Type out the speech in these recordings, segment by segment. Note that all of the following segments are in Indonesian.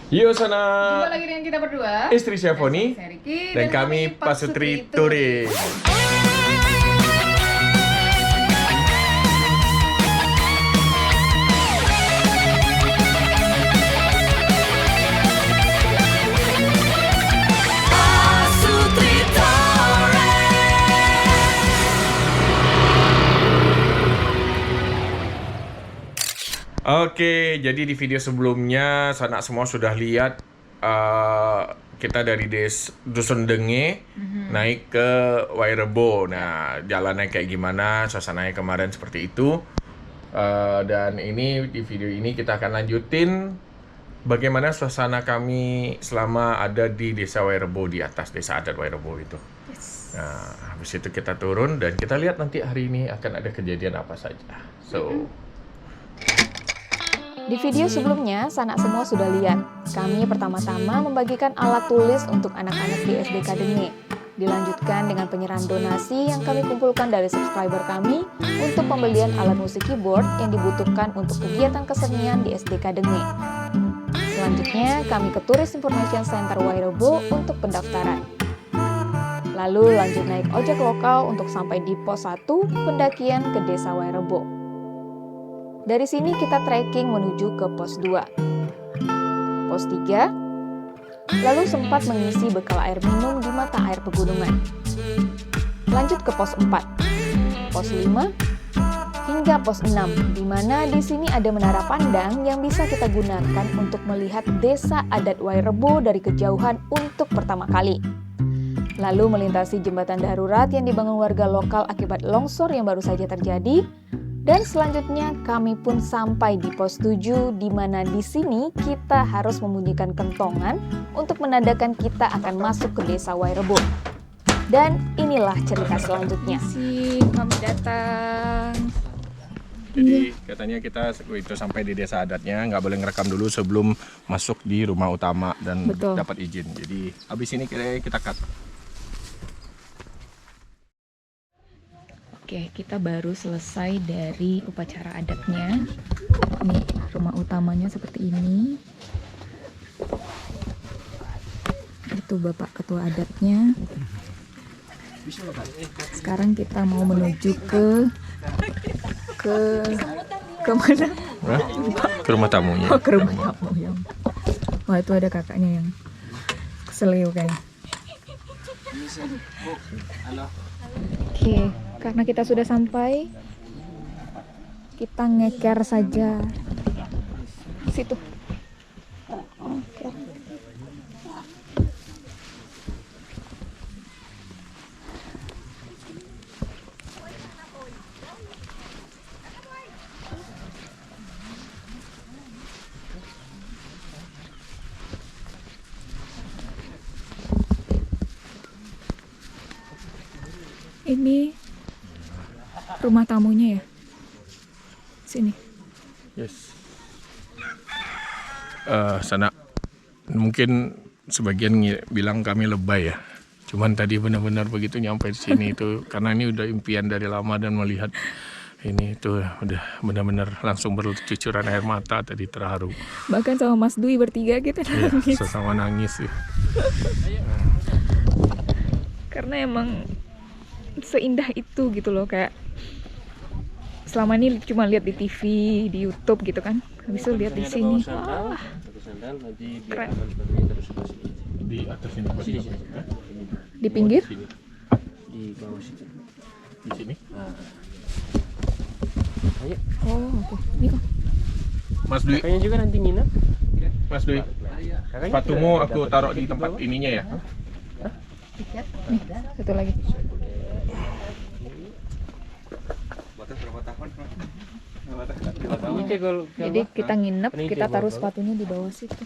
Yo sana. Jumpa lagi dengan kita berdua, Istri Syafoni dan kami Pasutri Touring. Oke, jadi di video sebelumnya sanak semua sudah lihat kita dari Dusun Denge naik ke Wairebo. Nah, jalannya kayak gimana, suasananya kemarin seperti itu. Dan ini di video ini kita akan lanjutin bagaimana suasana kami selama ada di Desa Wairebo, di atas Desa Adat Wairebo itu. Nah, habis itu kita turun dan kita lihat nanti hari ini akan ada kejadian apa saja. Di video sebelumnya, sanak semua sudah lihat. Kami pertama-tama membagikan alat tulis untuk anak-anak di SDK Denge. Dilanjutkan dengan penyerahan donasi yang kami kumpulkan dari subscriber kami untuk pembelian alat musik keyboard yang dibutuhkan untuk kegiatan kesenian di SDK Denge. Selanjutnya, kami ke Tourist Information Center Wairebo untuk pendaftaran. Lalu lanjut naik ojek lokal untuk sampai di pos 1 pendakian ke Desa Wairebo. Dari sini kita trekking menuju ke pos 2, pos 3, lalu sempat mengisi bekal air minum di mata air pegunungan. Lanjut ke pos 4, pos 5, hingga pos 6, di mana di sini ada menara pandang yang bisa kita gunakan untuk melihat Desa Adat Wairebo dari kejauhan untuk pertama kali. Lalu melintasi jembatan darurat yang dibangun warga lokal akibat longsor yang baru saja terjadi. Dan selanjutnya kami pun sampai di pos 7, di mana di sini kita harus membunyikan kentongan untuk menandakan kita akan masuk ke Desa Wairebo. Dan inilah cerita selanjutnya. Kami datang. Jadi katanya kita itu sampai di desa adatnya nggak boleh ngerekam dulu sebelum masuk di rumah utama dan Betul. dapat izin. Jadi habis ini kita cut. Oke, kita baru selesai dari upacara adatnya. Nih, rumah utamanya seperti ini. Itu Bapak Ketua Adatnya. Sekarang kita mau menuju ke mana? Hah? Ke rumah tamunya. Oh, ke rumah tamu ya. Wah, itu ada kakaknya yang keseleo kayaknya. Oke. Karena kita sudah sampai, kita ngeker saja situ. Oke. Ini rumah tamunya ya, sini. Yes. Sana mungkin sebagian bilang kami lebay ya. Cuman tadi benar-benar begitu nyampe di sini itu karena ini udah impian dari lama dan melihat ini itu udah benar-benar langsung bercucuran air mata tadi, terharu. Bahkan sama Mas Dwi bertiga kita Ya, nangis. sesama nangis sih. Karena emang seindah itu gitu loh, kayak selama ini cuma lihat di TV, di YouTube gitu kan. Habis itu lihat di sini. Wah, keren. Di atas ini Di pinggir? Di bawah situ. Di sini. Ayo. Oh, oke. Ini kok. Mas Dwi, Kakaknya juga nanti nginep. Mas Dwi. Kakaknya Sepatumu juga aku dapat taruh di tiket tempat bawah. ininya ya. Nih, satu lagi. Ini kayak kalau Jadi kita nginep, Ini kita kayak taruh bawah. sepatunya di bawah situ.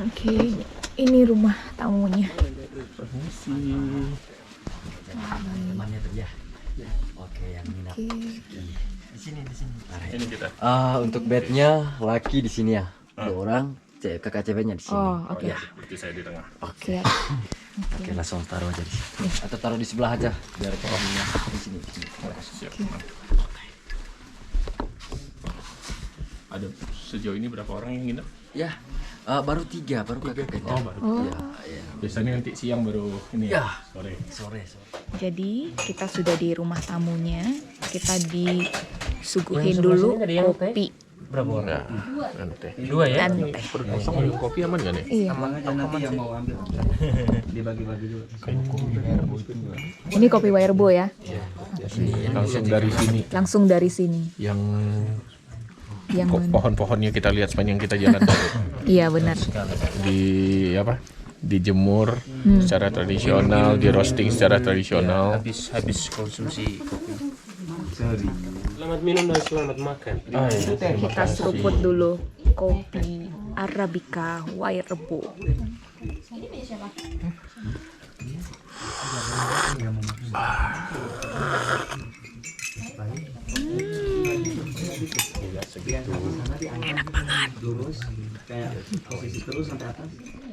Oke, ini rumah tamunya. Permisi. temannya tuh ya. Oke, yang nginep. Oke. Di sini. Ini kita. Untuk bednya laki di sini ya. 2 orang, kakak ceweknya di sini. Oh, oke. Ya. Berarti saya di tengah. Oke. Siap. Oke, langsung taruh aja di sini. Atau taruh di sebelah aja biar kakinya di sini. Siap. Ada sejauh ini berapa orang yang nginep? Ya, baru 3, baru kakaknya. Oh, baru. Ya. Biasanya nanti siang baru ini Ya. sore. Sore. Jadi kita sudah di rumah tamunya, kita disuguhin dulu kopi Berapa orang? Dan teh. 2 ya? dan teh. Perut kosong minum kopi aman gak nih? Iya. aja nanti yang mau ambil dibagi-bagi dulu. Ini kopi Wairebo ya, Langsung dari sini. langsung dari sini. Yang Yang mana? pohon-pohonnya kita lihat sepanjang kita jalan tadi. Iya benar. Di apa? Dijemur secara tradisional, di roasting secara tradisional. Habis konsumsi kopi. Selamat minum dan selamat makan. Kita seruput dulu kopi Arabica Wairebo.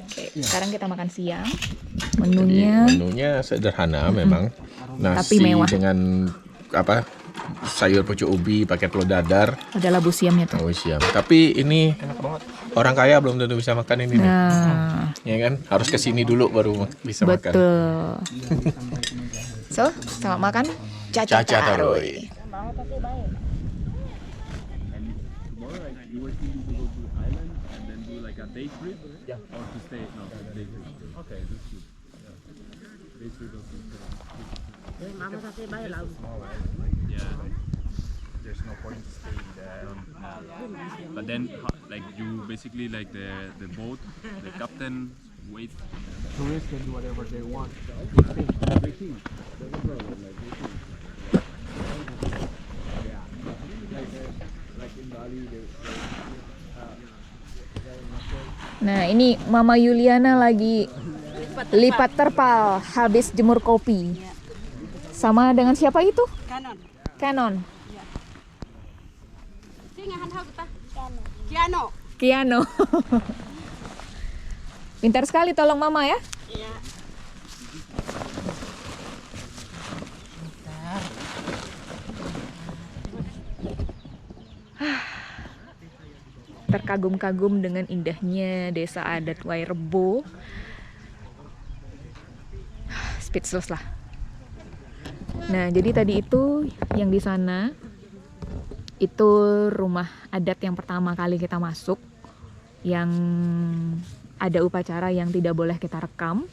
Oke, sekarang kita makan siang. Menunya Menunya sederhana memang. Nasi Tapi mewah. dengan apa? Sayur pucuk ubi pakai telur dadar. ada labu siamnya tuh. Oh siap. Tapi ini orang kaya belum tentu bisa makan ini nih. Nah, Ya kan? Harus ke sini dulu baru bisa makan. betul. So, selamat makan. Caca Caca Taroy. Taroy. There's no point staying there. But then, like you basically like the boat, the captain wait. Tourists can do whatever they want. Nah, ini Mama Yuliana lagi lipat terpal habis jemur kopi. Sama dengan siapa itu? Canon. Canon. Kiano. Kiano. Pintar sekali tolong Mama ya. Iya. Terkagum-kagum dengan indahnya desa adat Wairebo. Speechless lah. Nah, jadi tadi itu yang di sana itu rumah adat yang pertama kali kita masuk, yang ada upacara yang tidak boleh kita rekam.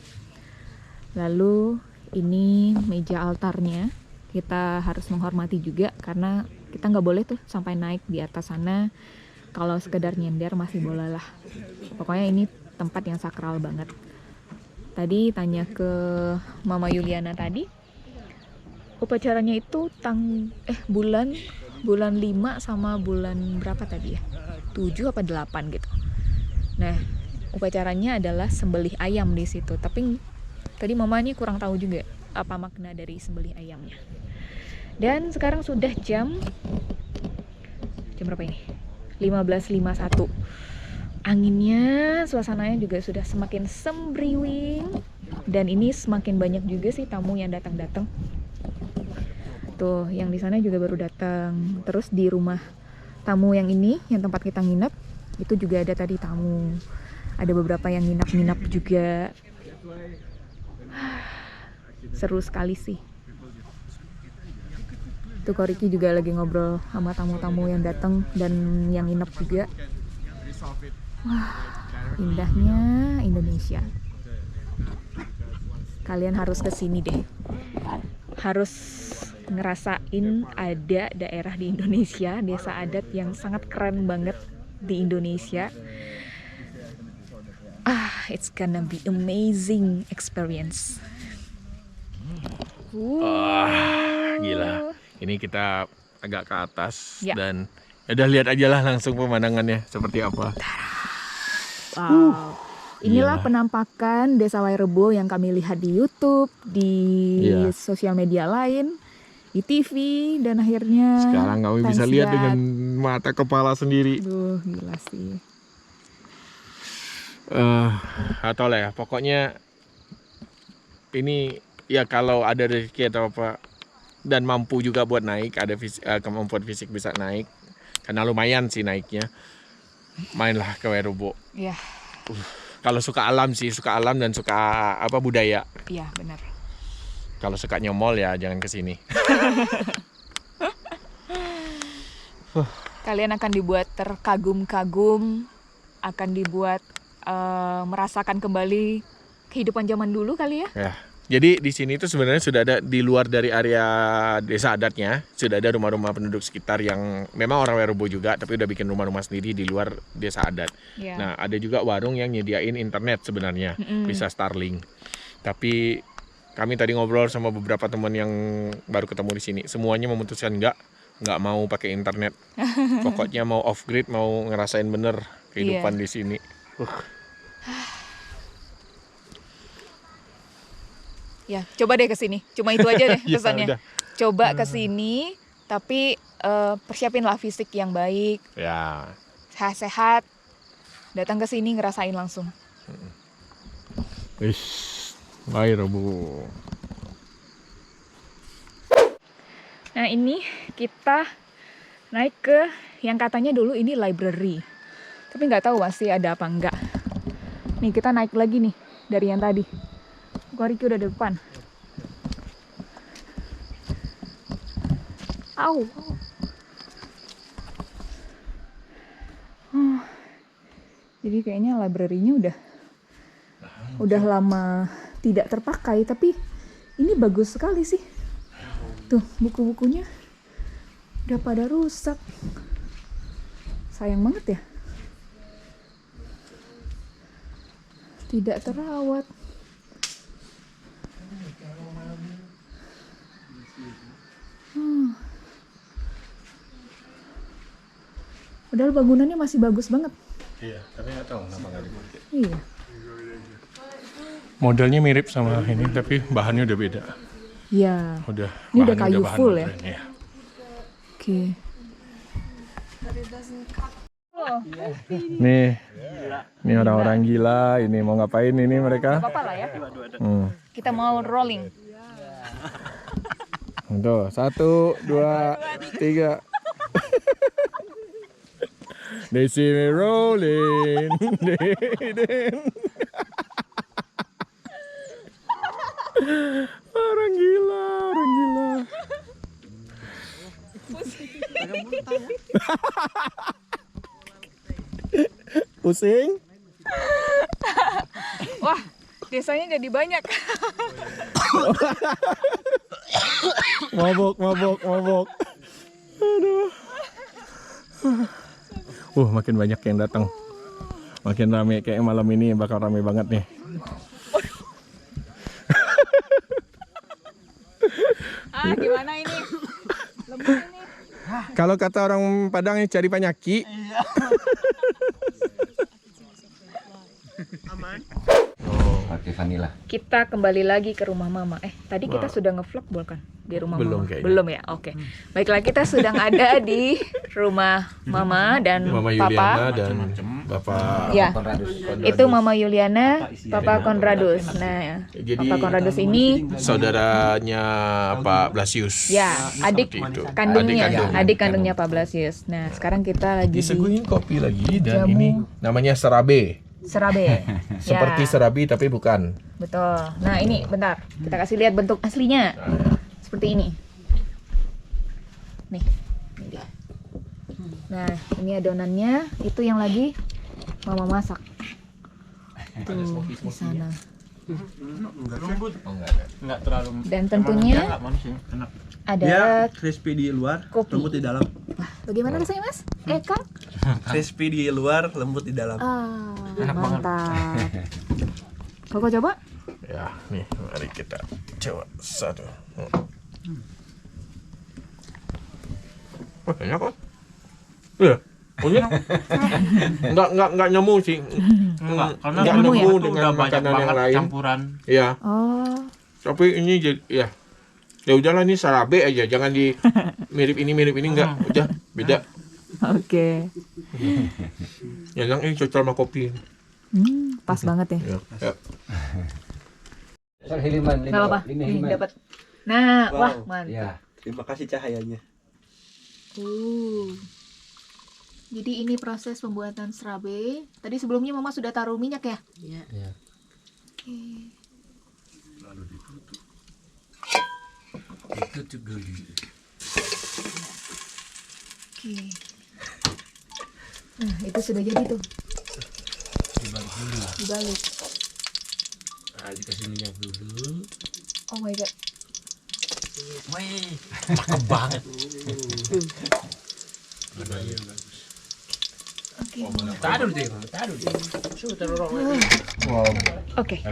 Lalu ini meja altarnya, kita harus menghormati juga karena kita nggak boleh tuh sampai naik di atas sana. Kalau sekedar nyender masih boleh lah. Pokoknya ini tempat yang sakral banget. Tadi tanya ke Mama Yuliana tadi, upacaranya itu bulan 5 sama bulan berapa tadi ya? 7 apa 8 gitu. Nah, upacaranya adalah sembelih ayam di situ. Tapi tadi Mama ini kurang tahu juga apa makna dari sembelih ayamnya. Dan sekarang sudah jam berapa ini? 15.51. Anginnya, suasananya juga sudah semakin sembriwing. Dan ini semakin banyak juga sih tamu yang datang-datang. Tuh, yang di sana juga baru datang. Terus di rumah tamu yang ini, yang tempat kita nginep, itu juga ada tadi tamu. Ada beberapa yang nginap-nginap juga. Seru sekali sih. Tuh Koriki juga lagi ngobrol sama tamu-tamu yang datang dan yang nginep juga. Wah, indahnya Indonesia. Kalian harus kesini deh. Harus ngerasain ada daerah di Indonesia, desa adat yang sangat keren banget di Indonesia. It's gonna be amazing experience. Gila. Ini kita agak ke atas Ya. dan udah lihat aja lah langsung pemandangannya seperti apa. Wow. Inilah Gila. penampakan Desa Wairebo yang kami lihat di YouTube, di Iya. sosial media lain, di TV, dan akhirnya Sekarang kami bisa thanks lihat God. dengan mata kepala sendiri. Duh, gila sih. Atau lah ya, pokoknya ini ya kalau ada rezeki atau apa dan mampu juga buat naik, ada kemampuan fisik bisa naik, Karena lumayan sih naiknya. Mainlah ke Wairebo. Ya, Kalau suka alam sih, suka alam dan suka apa budaya. iya benar. Kalau suka nyomol ya jangan ke sini. Kalian akan dibuat terkagum-kagum, akan dibuat merasakan kembali kehidupan zaman dulu kali ya. Ya. Jadi di sini tuh sebenarnya sudah ada di luar dari area desa adatnya, sudah ada rumah-rumah penduduk sekitar yang memang orang Wairebo juga, tapi udah bikin rumah-rumah sendiri di luar desa adat. Ya. Nah, ada juga warung yang nyediain internet sebenarnya, bisa Starlink. Tapi kami tadi ngobrol sama beberapa teman yang baru ketemu di sini, semuanya memutuskan nggak mau pakai internet. Pokoknya mau off grid, mau ngerasain bener kehidupan di sini. Ya, coba deh ke sini. Cuma itu aja deh Ya, pesannya. udah. Coba ke sini, tapi persiapinlah fisik yang baik, Ya, sehat-sehat. Datang ke sini ngerasain langsung. Wairebo. Nah, ini kita naik ke yang katanya dulu ini library. Tapi nggak tahu masih ada apa enggak. Nih, kita naik lagi nih dari yang tadi. Goriki udah di depan. Au. Jadi kayaknya library-nya udah lama tidak terpakai, tapi ini bagus sekali sih. Tuh, buku-bukunya udah pada rusak. Sayang banget ya. Tidak terawat. Padahal bangunannya masih bagus banget. Iya, tapi nggak tahu kenapa nggak dipakai. Iya. Modelnya mirip sama ini, tapi bahannya udah beda. Iya. Udah. Ini udah bahannya kayu bahan full ya? modern, iya. Oke. Nih orang-orang gila. Ini mau ngapain ini mereka? Apa-apa lah ya. Kita mau rolling. Tuh, 1, 2, 3. They see me rolling. Orang gila, orang gila. Pusing? Wah, desanya jadi banyak. Mabok. Aduh. Makin banyak yang datang. Makin rame kayak malam ini bakal rame banget nih. Gimana ini? Lembut ini. Kalau kata orang Padang ini cari panyaki. Pakai vanilla. Kita kembali lagi ke rumah Mama. Tadi kita sudah ngevlog bukan di rumah Belum Mama? kayaknya. Belum ya? Oke. Baiklah, kita sedang ada di rumah Mama dan Mama Papa. Yuliana dan Bapak. Ya, itu Mama Yuliana, Papa Konradus. Nah, Jadi Papa Konradus ini saudaranya Pak Blasius. ya adik Seperti itu. kandungnya, Adik adik kandungnya Pak Blasius. Nah, sekarang kita lagi di Disuguhin kopi lagi dan Jamu. ini namanya serabe. Serabe. Seperti Ya, serabi tapi bukan. betul. Nah, ini bentar. Kita kasih lihat bentuk aslinya. Seperti ini. Nih, ini dia. Nah, ini adonannya. Itu yang lagi Mama masak. Tuh, di sana. Nggak terlalu. Dan tentunya Enak. ada Crispy di luar, kopi. lembut di dalam. Wah, bagaimana rasanya, Mas? Kang? Crispy di luar, lembut di dalam. Ah, mantap. Koko coba? Ya, nih mari kita coba satu. Enak kok. Iya. Punya? Enggak nyemu sih. Karena Nggak nemu nemu itu dengan udah banyak makanan yang banget lain. campuran. Iya. Oh, Tapi ini jadi ya. Ya udahlah ini sarabe aja, jangan di mirip ini enggak. Udah beda. oke. Yang ini cocok sama kopi. Pas banget ya. Ya. Nggak apa-apa. Nih, dapat. Nah, wah, mantap. Ya. Terima kasih cahayanya. Jadi ini proses pembuatan serabe. Tadi sebelumnya Mama sudah taruh minyak ya? Iya. Oke. Ditutup dulu. Oke. Nah, itu sudah jadi tuh. Dibalik dulu. Dibalik. Nah, dikasih minyak dulu. Oh my god. Wih, cakep banget. Oke. Taruh deh, taruh deh. Oke.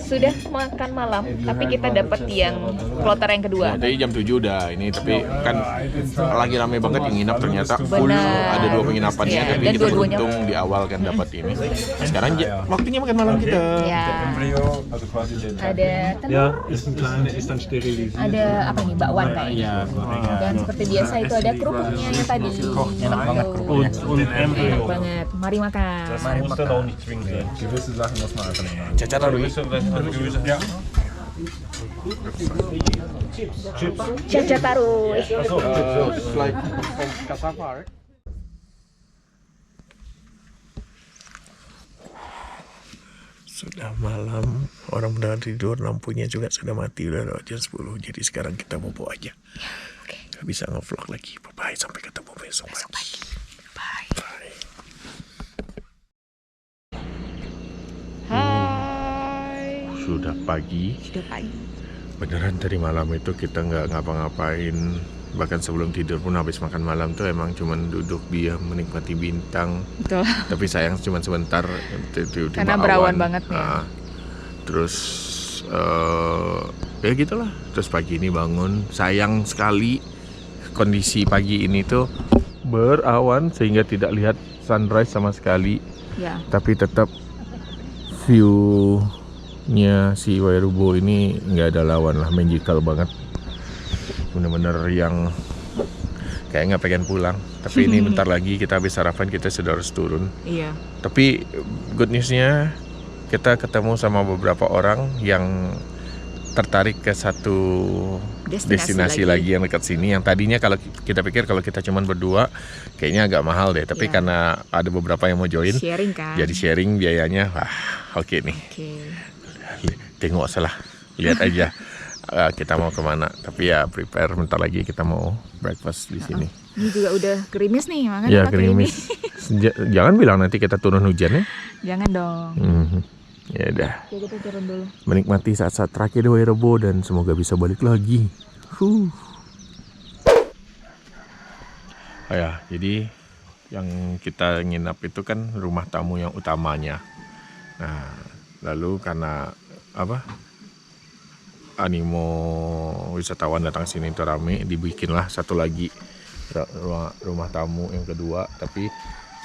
Sudah makan malam, tapi kita dapat yang kloter yang kedua. Ya, tadi jam 7 udah ini, tapi kan lagi rame banget yang nginap ternyata full. Benar. Ada 2 penginapannya, Ya, tapi dan kita dua-duanya. beruntung di awal kan dapat ini. Sekarang waktunya makan malam kita. Ya. Ada telur, Ja, ist ein kleiner, ist dann sterilisiert. ada apa nih, bakwan kayaknya. Dan seperti biasa itu ada kerupuknya tadi. Enak banget kerupuk. Und Embryo. Enak banget. Mari makan. Muss dann auch nicht zwingend sein. Gewisse Sachen muss man einfach nicht machen. Caca taruh. Ja. Caca taruh. Like cassava, right? Sudah malam, orang udah tidur, lampunya juga sudah mati, udah lewat jam 10. Jadi sekarang kita bobo aja. Gak bisa nge-vlog lagi. Bye-bye, sampai ketemu besok pagi. Bye. Hai. Sudah pagi. Sudah pagi. Beneran tadi malam itu kita nggak ngapa-ngapain. Bahkan sebelum tidur pun habis makan malam tuh emang cuman duduk diam menikmati bintang. Betul. Tapi sayang cuman sebentar. Tiba-tiba Karena berawan banget ya. Terus ya gitulah. Terus pagi ini bangun. Sayang sekali kondisi pagi ini tuh berawan sehingga tidak lihat sunrise sama sekali. Ya. Tapi tetap view-nya si Wairubo ini nggak ada lawan lah, magical banget. Bener-bener yang kayak nggak pengen pulang. Tapi ini bentar lagi kita habis sarapan, kita sudah harus turun. Iya. Tapi good news-nya kita ketemu sama beberapa orang yang tertarik ke satu destinasi lagi yang dekat sini. Yang tadinya kalau kita pikir kalau kita cuman berdua kayaknya agak mahal deh. Tapi Iya. karena ada beberapa yang mau join, Sharing kan. jadi sharing biayanya, wah oke nih. Oke. Tengok salah, lihat aja kita mau kemana. Tapi ya prepare, bentar lagi kita mau breakfast di sini. Ini juga udah gerimis nih, makanya Ya pakai ini. gerimis. Jangan bilang nanti kita turun hujan ya. Jangan dong. Ya udah. Oke, kita turun dulu. Menikmati saat-saat terakhir di Wairubo dan semoga bisa balik lagi. Oh ya, jadi yang kita nginap itu kan rumah tamu yang utamanya. Nah, lalu karena apa? Animo wisatawan datang sini itu rame, dibikinlah satu lagi rumah tamu yang kedua, tapi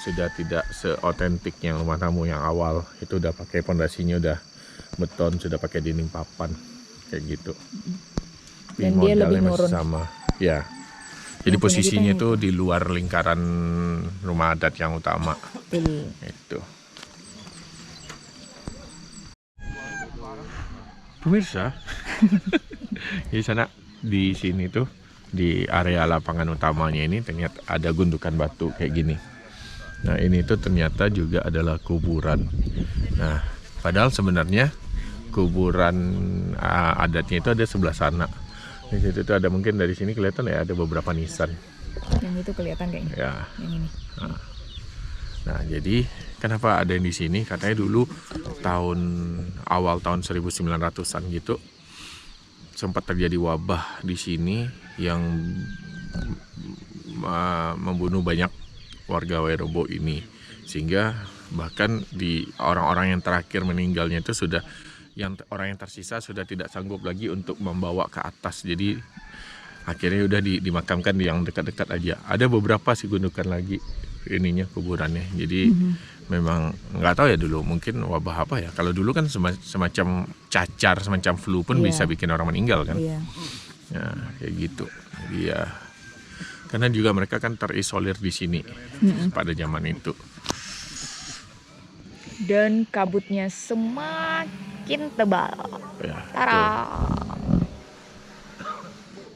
sudah tidak seotentik yang rumah tamu yang awal. Itu udah pakai pondasinya udah beton, sudah pakai dinding papan kayak gitu. Tapi Dan dia lebih modalnya masih nurun. sama. Ya. Jadi Yang punya posisinya kita itu di luar lingkaran rumah adat yang utama. Betul. Itu. Pemirsa, di sana di sini tuh di area lapangan utamanya ini ternyata ada gundukan batu kayak gini. Nah ini tuh ternyata juga adalah kuburan. Nah padahal sebenarnya kuburan adatnya itu ada sebelah sana. Di situ tuh ada, mungkin dari sini kelihatan ya, ada beberapa nisan. Yang itu kelihatan kayaknya. Ya. Yang ini. Nah, jadi kenapa ada yang di sini? Katanya dulu awal tahun 1900-an gitu sempat terjadi wabah di sini yang membunuh banyak warga Wairubo ini, sehingga bahkan di orang-orang yang terakhir meninggalnya itu sudah orang yang tersisa sudah tidak sanggup lagi untuk membawa ke atas. Jadi akhirnya udah dimakamkan di yang dekat-dekat aja. Ada beberapa sih gundukan lagi ininya kuburannya. Jadi memang nggak tahu ya dulu mungkin wabah apa ya. Kalau dulu kan semacam cacar, semacam flu pun bisa bikin orang meninggal kan. Iya. Ya kayak gitu. Jadi ya karena juga mereka kan terisolir di sini pada zaman itu. Dan kabutnya semakin tebal. Ya, Tara.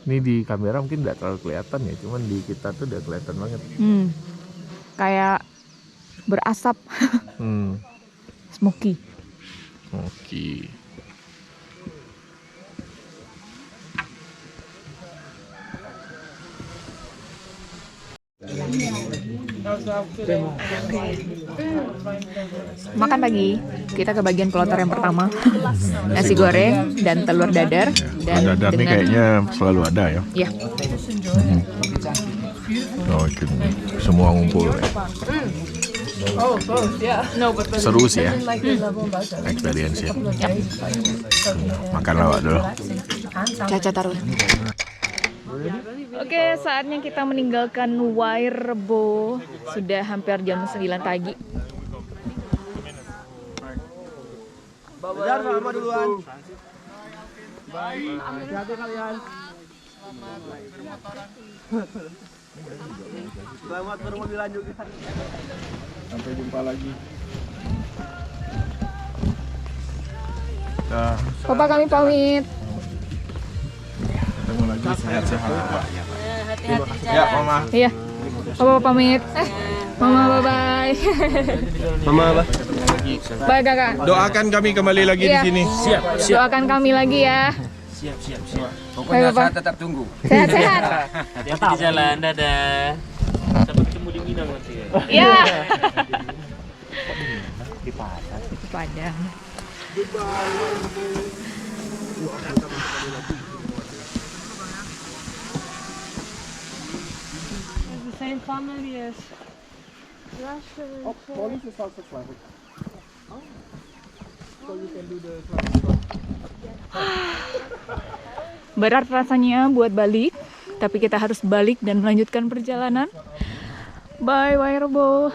ini di kamera mungkin nggak terlalu kelihatan ya, cuman di kita tuh udah kelihatan banget. kayak berasap. Smoky. Oke. Makan pagi. Kita ke bagian pelotor yang pertama. Nasi goreng dan telur dadar. Dan Dadar nih kayaknya selalu ada ya. Ya. Oh, semua ngumpul. Seru sih ya. Experience ya. Makan lawak dulu. Caca taruh. Oke, saatnya kita meninggalkan Wairebo. Sudah hampir jam 9 pagi. Selamat bermobilan juga. Sampai jumpa lagi. Papa kami pamit. Ketemu lagi sehat-sehat Pak. Ya, Mama. Iya. Papa pamit. Mama bye bye. Mama apa? Bye kakak. Doakan kami kembali lagi Iya. di sini. Siap. Doakan kami lagi ya. Siap. Pokoknya saya tetap tunggu. Sehat-sehat. Hati-hati di jalan, dadah. Sampai ketemu di Minang nanti ya. Iya. Di Padang. Same family as Police is also traffic. So you can do the Berat rasanya buat balik, tapi kita harus balik dan melanjutkan perjalanan. Bye Wairebo.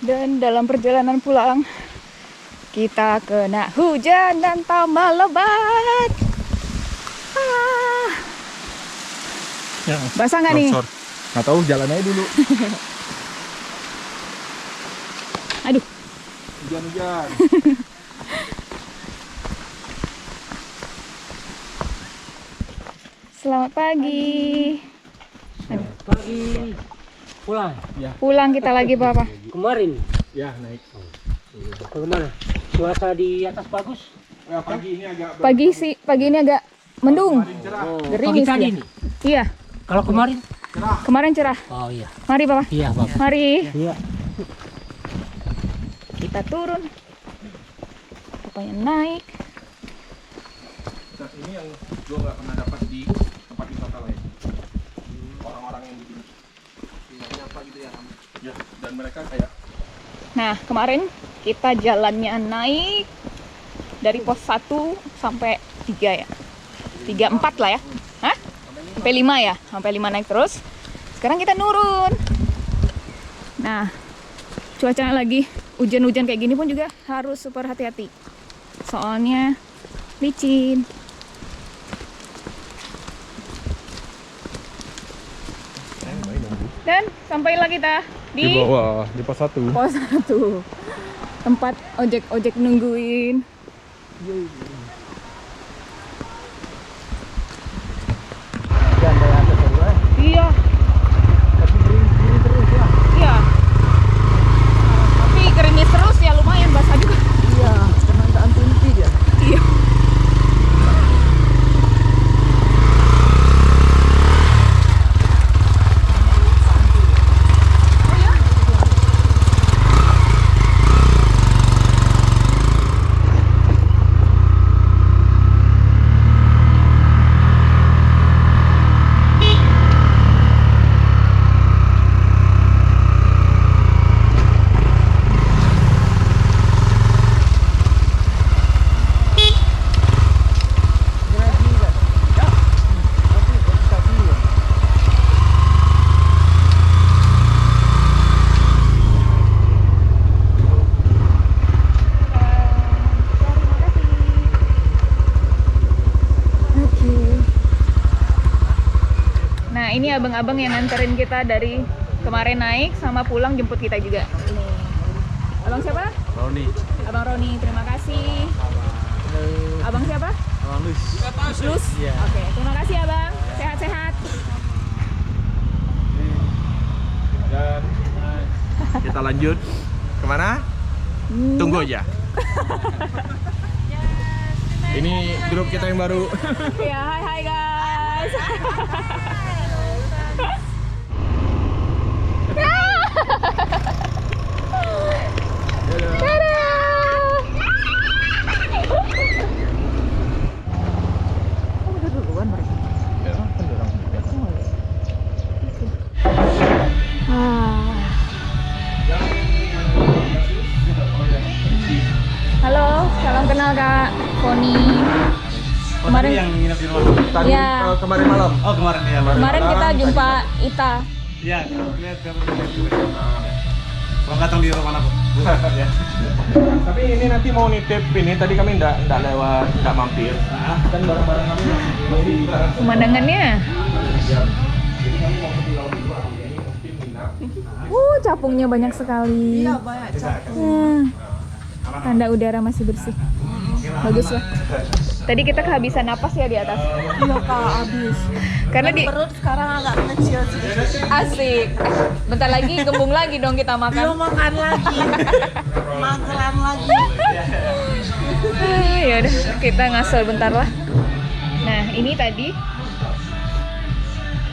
Dan dalam perjalanan pulang, kita kena hujan dan tambah lebat. Basah nggak nih? Nggak tahu, jalan aja dulu. Aduh. Hujan-hujan. Selamat pagi. Pagi. Pulang. Pulang kita lagi Bapak. Kemarin. Ya, naik. Bagaimana? Cuaca di atas bagus? Ya, pagi ini agak Pagi ini agak mendung. Gerimis tadi ya. nih. Iya, Kalau kemarin? kemarin cerah. Oh iya. Mari Bapak. Iya, Bapak. Mari. Iya. Kita turun. Pokoknya naik. Saat ini yang gue nggak pernah dapat di tempat wisata lain. Orang-orang yang begini. Nyapa gitu ya. Ya, dan mereka kayak Nah, kemarin kita jalannya naik dari pos 1 sampai 3 ya. 3, 4 lah ya. Hah? Sampai 5 ya. Sampai 5 naik terus. Sekarang kita nurun. Nah, cuacanya lagi hujan-hujan kayak gini pun juga harus super hati-hati. Soalnya licin. Dan sampailah kita di bawah, di pos 1. pos 1. Tempat ojek-ojek nungguin. Iya. Iya. Tapi gerimis terus ya, lumayan basah juga. Iya, karena ada anti dia. Iya. Nah, ini abang-abang yang nganterin kita dari kemarin naik sama pulang jemput kita juga. Ini. Abang siapa? Roni. Abang Roni, terima kasih. Abang siapa? Abang Lus. Lus. Oke, terima kasih Abang. Sehat-sehat. Dan kita lanjut kemana? Tunggu aja. Ini grup kita yang baru. Ya, hai guys. Halo, salam kenal Kak Foni. Kemarin yang nginep di rumah. Tadi Iya. kemarin malam. Oh kemarin ya. Kemarin kita jumpa Ita. Iya, lihat gambar. Belum datang di rumah aku. Ya. Tapi ini nanti mau nitip ini tadi kami nggak lewat, nggak mampir. Kan barang-barang kami masih di barang. Pemandangannya. Capungnya banyak sekali. Iya, banyak capung. Tanda udara masih bersih. Bagus lah. Tadi kita kehabisan napas ya di atas. Iya kak, habis. Karena di Perut sekarang agak kecil sih. asik. Bentar lagi gembung lagi dong kita Belum makan. makan lagi. Makan lagi. Ya udah, kita ngasal bentar lah. Nah, ini tadi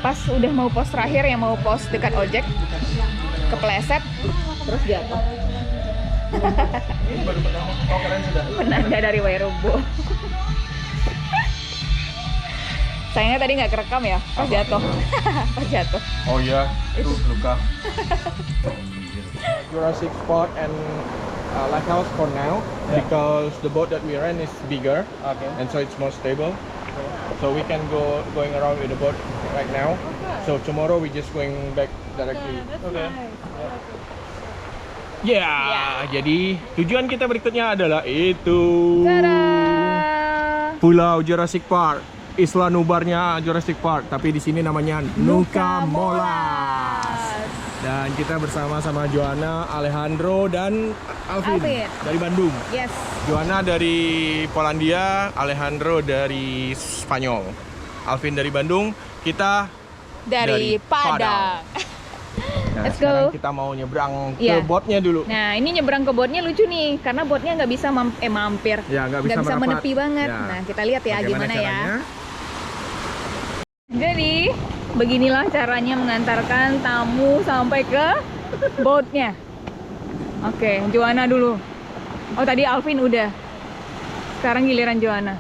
pas udah mau pos terakhir yang mau pos dekat ojek, kepleset terus jatuh. Penanda dari Wairobo. Sayangnya tadi nggak kerekam ya, pas jatuh. Pas jatuh. Oh iya, tuh luka. Jurassic Park and Lighthouse for now because the boat that we rent is bigger and so it's more stable. So we can going around with the boat right now. So tomorrow we just going back directly. Ya, jadi tujuan kita berikutnya adalah itu. Tada! Pulau Jurassic Park. Isla Nubarnya Jurassic Park, tapi di sini namanya Nuka Molas. Dan kita bersama-sama Joanna, Alejandro dan Alvin dari Bandung. Yes. Joanna dari Polandia, Alejandro dari Spanyol. Alvin dari Bandung, kita Dari Padang. Nah, Let's sekarang go. kita mau nyebrang Iya. ke botnya dulu. Nah, ini nyebrang ke botnya lucu nih, karena botnya nggak bisa mampir. Ya, nggak bisa merapat. menepi banget. Ya. Nah, kita lihat ya Bagaimana gimana ya. caranya? Jadi, beginilah caranya mengantarkan tamu sampai ke boatnya. Oke, Joanna dulu. Oh, tadi Alvin udah. Sekarang giliran Joanna.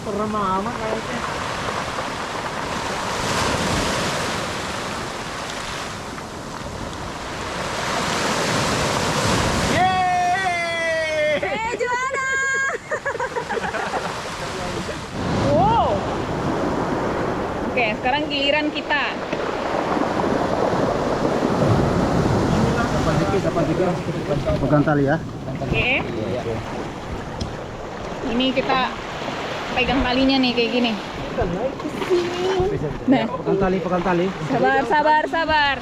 Serem amat kayaknya. Wow. Oke, sekarang giliran kita. Pegang tali ya. Oke. Ini kita pegang talinya nih kayak gini. Nah, Pegang tali. sabar, sabar, sabar.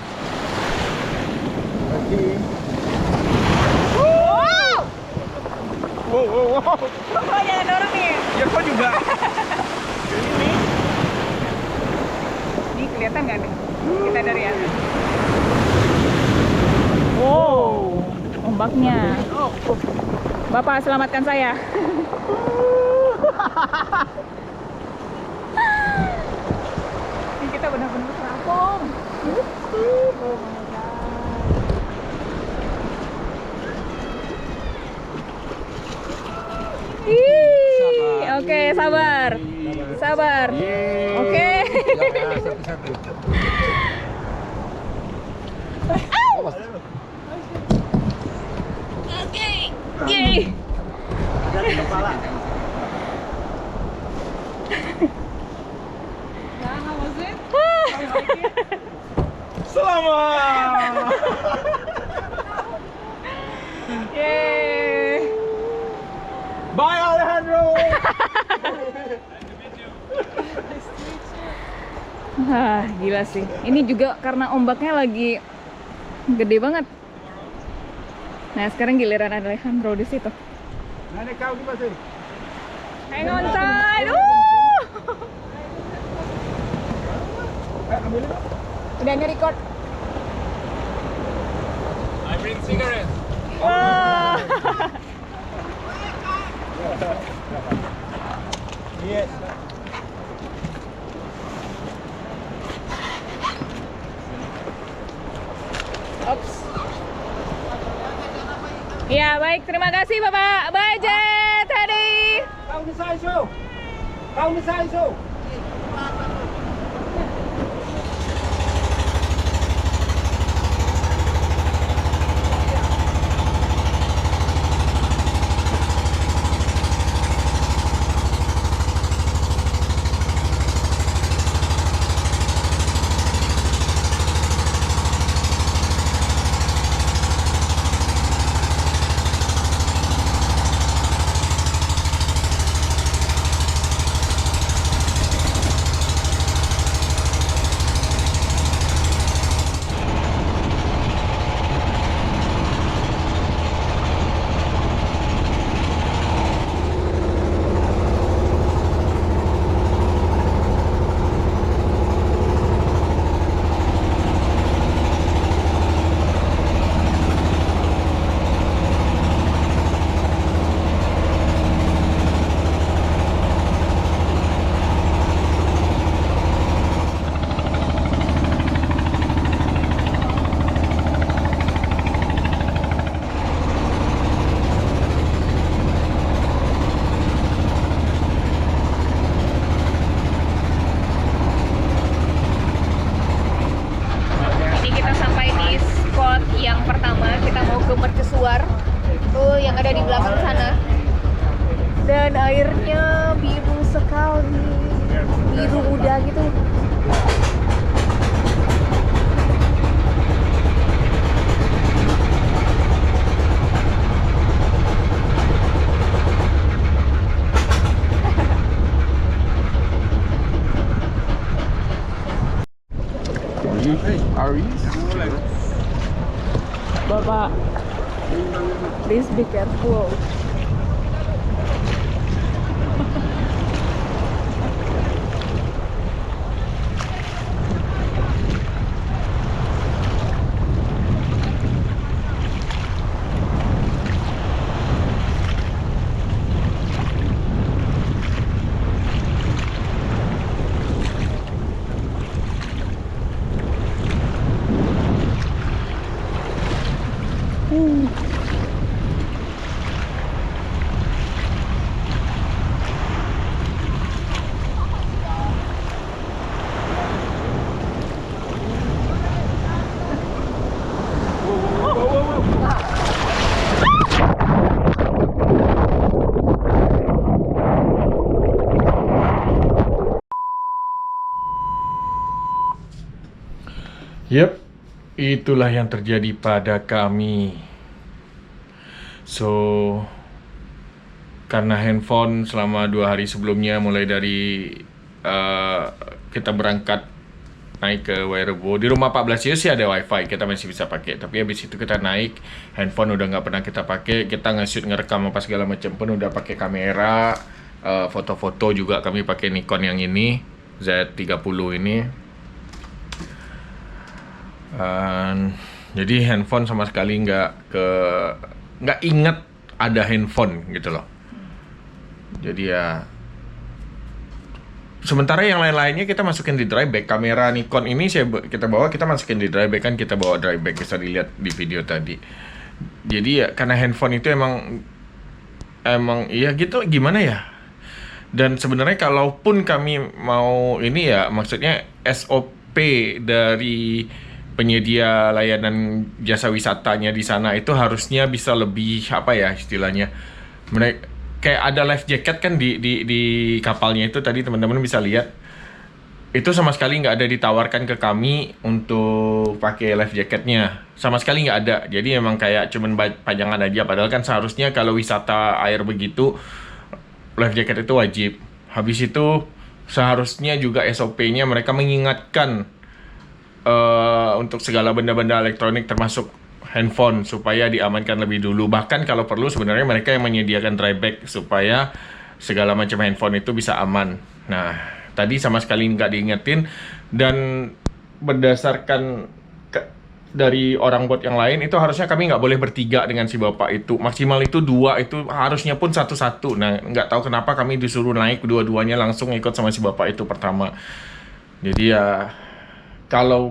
Wow. Wow. Oh, jangan dorong nih. Ya kok juga. Ini kelihatan nggak nih? Kita dari atas. Wow, ombaknya. Bapak selamatkan saya. Ini kita benar-benar terapung. Oke, sabar. Sabar. Oke. Oke. Yeay. Selamat. Yeay. Bye Alejandro. Wah, gila sih. Ini juga karena ombaknya lagi gede banget. Nah, sekarang giliran Alejandro di situ. Hang on tight. Udah nge-record. I bring cigarette. Wah. Yes. Ops. Ya, baik. Terima kasih, Bapak. Bye, Jet. Hadi. Kau ni saya so. Kau ni saya so. Ini kita sampai di spot yang pertama. Kita mau ke mercusuar. Tuh yang ada di belakang sana. Dan airnya biru sekali. Biru muda gitu. Bapak, please be careful. Yep, itulah yang terjadi pada kami. So, karena handphone selama 2 hari sebelumnya, mulai dari kita berangkat naik ke Wairebo, di rumah Pak Blasio sih ada wifi, kita masih bisa pakai. Tapi habis itu kita naik, handphone udah nggak pernah kita pakai. Kita nge-shoot, ngerekam apa segala macam pun udah pakai kamera. Foto-foto juga kami pakai Nikon yang ini, Z30 ini. Jadi handphone sama sekali nggak inget ada handphone gitu loh. Jadi ya, sementara yang lain-lainnya kita masukin di dry bag. Kamera Nikon ini kita masukin di dry bag, kan kita bawa dry bag, bisa dilihat di video tadi. Jadi ya karena handphone itu emang ya gitu, gimana ya. Dan sebenarnya kalaupun kami mau ini ya, maksudnya SOP dari penyedia layanan jasa wisatanya di sana itu harusnya bisa lebih, apa ya istilahnya, mereka kayak ada life jacket kan di kapalnya itu. Tadi teman-teman bisa lihat itu sama sekali nggak ada ditawarkan ke kami untuk pakai life jacketnya, sama sekali nggak ada. Jadi emang kayak cuman pajangan aja, padahal kan seharusnya kalau wisata air begitu life jacket itu wajib. Habis itu seharusnya juga SOP-nya mereka mengingatkan untuk segala benda-benda elektronik termasuk handphone supaya diamankan lebih dulu. Bahkan kalau perlu sebenarnya mereka yang menyediakan dry bag supaya segala macam handphone itu bisa aman. Nah, tadi sama sekali nggak diingetin, dan berdasarkan dari orang bot yang lain itu harusnya kami nggak boleh bertiga dengan si bapak itu, maksimal itu 2, itu harusnya pun 1-1. Nah, nggak tahu kenapa kami disuruh naik dua-duanya langsung ikut sama si bapak itu pertama. Jadi ya kalau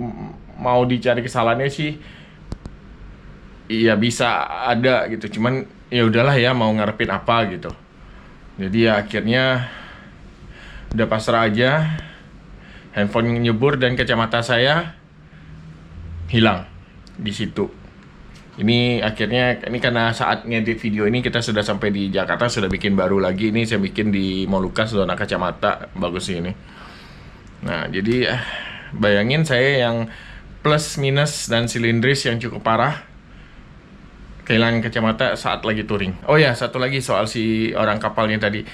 mau dicari kesalahannya sih iya bisa ada gitu, cuman ya udahlah ya, mau ngarepin apa gitu. Jadi ya akhirnya udah pasrah aja. Handphone nyebur dan kacamata saya hilang di situ. Ini akhirnya, ini karena saat ngedit video ini kita sudah sampai di Jakarta, sudah bikin baru lagi. Ini saya bikin di Molucas, zona kacamata bagus ini. Nah, jadi bayangin saya yang plus minus dan silindris yang cukup parah, kehilangan kacamata saat lagi touring. Oh ya, satu lagi soal si orang kapalnya tadi.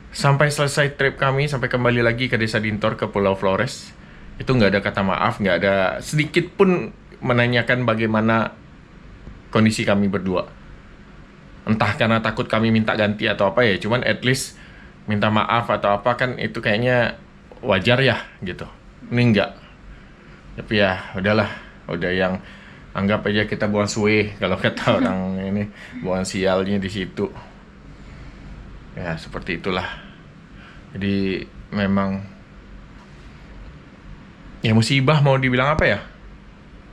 Sampai selesai trip kami, sampai kembali lagi ke Desa Dintor, ke Pulau Flores, itu nggak ada kata maaf, nggak ada sedikit pun menanyakan bagaimana kondisi kami berdua. Entah karena takut kami minta ganti atau apa ya, cuman at least minta maaf atau apa kan itu kayaknya wajar ya gitu. Ini enggak. Tapi ya udahlah, udah yang anggap aja kita buang suwe kalau kata orang ini, buang sialnya di situ. Ya seperti itulah. Jadi memang ya musibah, mau dibilang apa ya?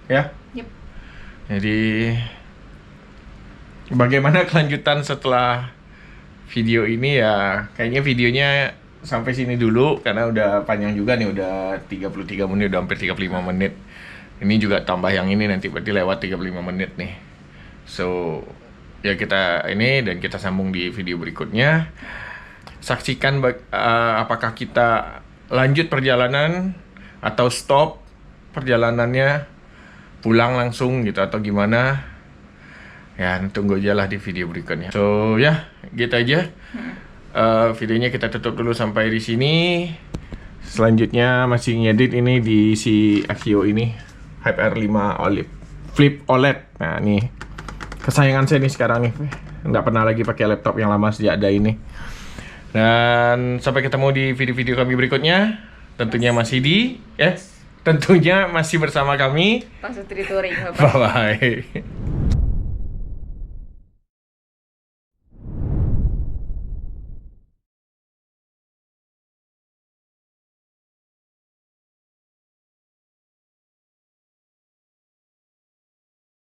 Ya. Yep. Jadi bagaimana kelanjutan setelah video ini ya? Kayaknya videonya sampai sini dulu karena udah panjang juga nih, udah 33 menit, udah hampir 35 menit. Ini juga tambah yang ini nanti berarti lewat 35 menit nih. So, ya kita ini dan kita sambung di video berikutnya. Saksikan apakah kita lanjut perjalanan atau stop perjalanannya, pulang langsung gitu atau gimana. Ya, tunggu aja lah di video berikutnya. So, ya, gitu aja. Videonya kita tutup dulu sampai di sini. Selanjutnya masih ngedit ini di si Axio ini, Hype R5 OLED, Flip OLED. Nah, nih kesayangan saya nih sekarang nih. Nggak pernah lagi pakai laptop yang lama sejak ada ini. Dan sampai ketemu di video-video kami berikutnya. Tentunya masih tentunya masih bersama kami. Pas Touring. Bye bye.